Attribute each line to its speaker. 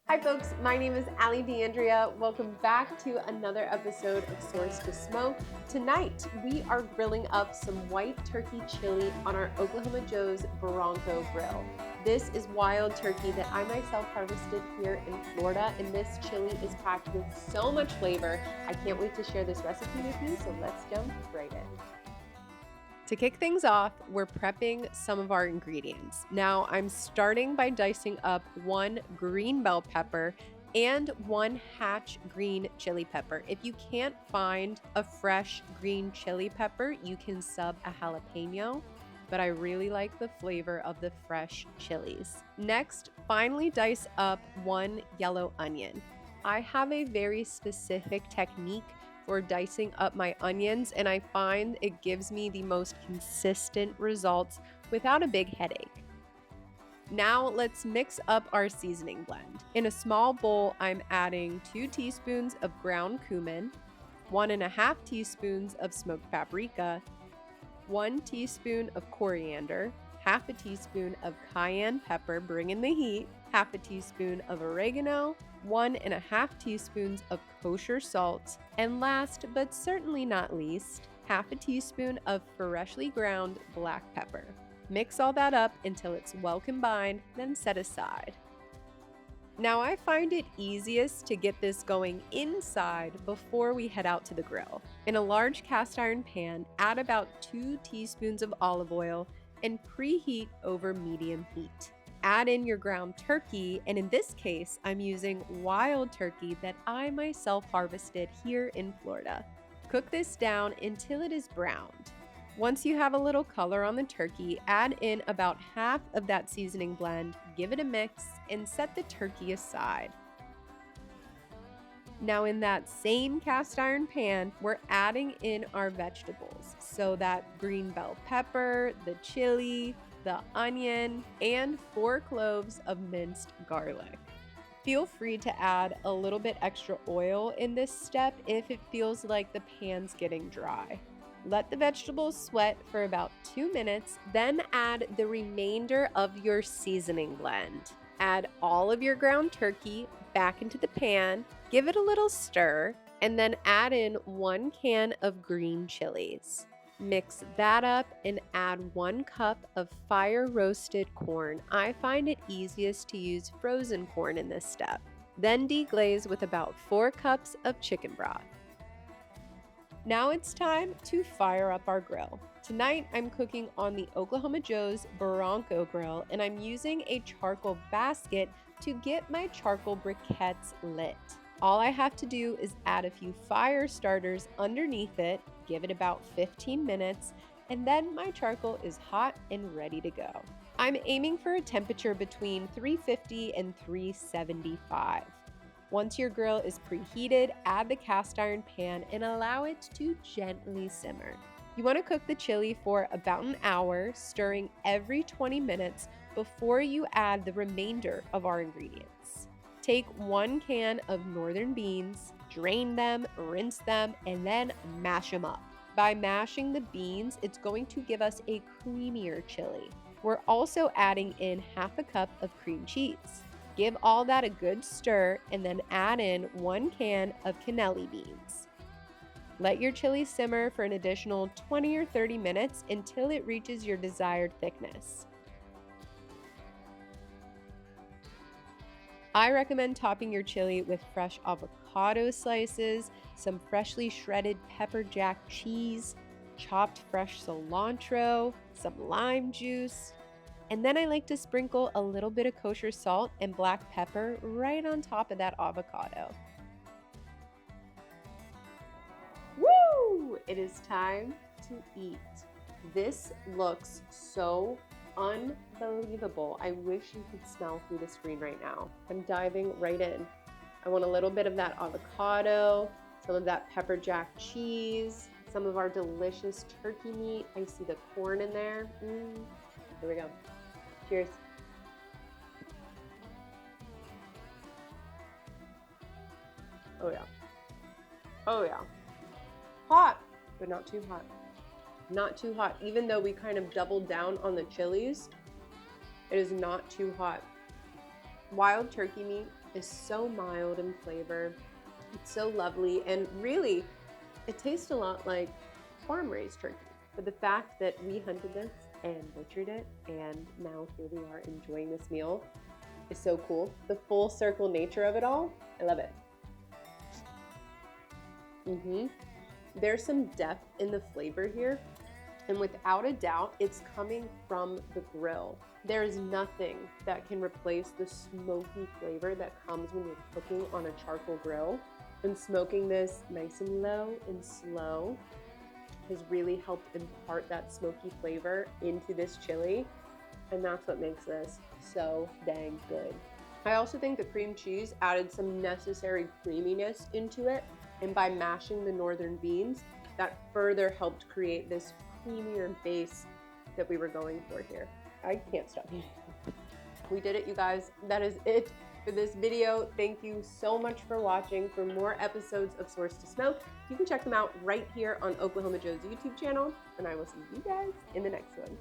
Speaker 1: Hi folks, my name is Allie D'Andrea. Welcome back to another episode of Source to Smoke. Tonight, we are grilling up some white turkey chili on our Oklahoma Joe's Bronco grill. This is wild turkey that I myself harvested here in Florida, and this chili is packed with so much flavor. I can't wait to share this recipe with you, so let's jump right in. To kick things off, we're prepping some of our ingredients. Now, I'm starting by dicing up one green bell pepper and one hatch green chili pepper. If you can't find a fresh green chili pepper, you can sub a jalapeno, but I really like the flavor of the fresh chilies. Next, finely dice up one yellow onion. I have a very specific technique for dicing up my onions, and I find it gives me the most consistent results without a big headache. Now let's mix up our seasoning blend. In a small bowl, I'm adding 2 teaspoons of ground cumin, 1.5 teaspoons of smoked paprika, 1 teaspoon of coriander, half a teaspoon of cayenne pepper, bringing the heat, half a teaspoon of oregano, 1.5 teaspoons of kosher salt, and last but certainly not least, half a teaspoon of freshly ground black pepper. Mix all that up until it's well combined, then set aside. Now I find it easiest to get this going inside before we head out to the grill. In a large cast iron pan, add about 2 teaspoons of olive oil and preheat over medium heat. Add in your ground turkey, and in this case, I'm using wild turkey that I myself harvested here in Florida. Cook this down until it is browned. Once you have a little color on the turkey, add in about half of that seasoning blend, give it a mix, and set the turkey aside. Now in that same cast iron pan, we're adding in our vegetables. So that green bell pepper, the chili, the onion, and 4 cloves of minced garlic. Feel free to add a little bit extra oil in this step if it feels like the pan's getting dry. Let the vegetables sweat for about 2 minutes, then add the remainder of your seasoning blend. Add all of your ground turkey back into the pan, give it a little stir, and then add in 1 can of green chilies. Mix that up and add 1 cup of fire-roasted corn. I find it easiest to use frozen corn in this step. Then deglaze with about 4 cups of chicken broth. Now it's time to fire up our grill. Tonight I'm cooking on the Oklahoma Joe's Bronco grill, and I'm using a charcoal basket to get my charcoal briquettes lit. All I have to do is add a few fire starters underneath it, give it about 15 minutes, and then my charcoal is hot and ready to go. I'm aiming for a temperature between 350 and 375. Once your grill is preheated, add the cast iron pan and allow it to gently simmer. You want to cook the chili for about an hour, stirring every 20 minutes before you add the remainder of our ingredients. Take 1 can of northern beans, drain them, rinse them, and then mash them up. By mashing the beans, it's going to give us a creamier chili. We're also adding in half a cup of cream cheese. Give all that a good stir and then add in 1 can of cannelli beans. Let your chili simmer for an additional 20 or 30 minutes until it reaches your desired thickness. I recommend topping your chili with fresh avocado slices, some freshly shredded pepper jack cheese, chopped fresh cilantro, some lime juice, and then I like to sprinkle a little bit of kosher salt and black pepper right on top of that avocado. Woo! It is time to eat. This looks so unbelievable. I wish you could smell through the screen right now. I'm diving right in. I want a little bit of that avocado, some of that pepper jack cheese, some of our delicious turkey meat. I see the corn in there. Here we go. Cheers. Oh yeah. Oh yeah. Hot, but not too hot. Not too hot. Even though we kind of doubled down on the chilies, it is not too hot. Wild turkey meat is so mild in flavor. It's so lovely, and really, it tastes a lot like farm-raised turkey. But the fact that we hunted this and butchered it, and now here we are enjoying this meal, is so cool. The full circle nature of it all, I love it. There's some depth in the flavor here, and without a doubt, it's coming from the grill. There is nothing that can replace the smoky flavor that comes when you're cooking on a charcoal grill. And smoking this nice and low and slow has really helped impart that smoky flavor into this chili, and that's what makes this so dang good. I also think the cream cheese added some necessary creaminess into it, and by mashing the northern beans, that further helped create this creamier base that we were going for here. I can't stop eating. We did it, you guys. That is it for this video. Thank you so much for watching. For more episodes of Source to Smoke, you can check them out right here on Oklahoma Joe's YouTube channel, and I will see you guys in the next one.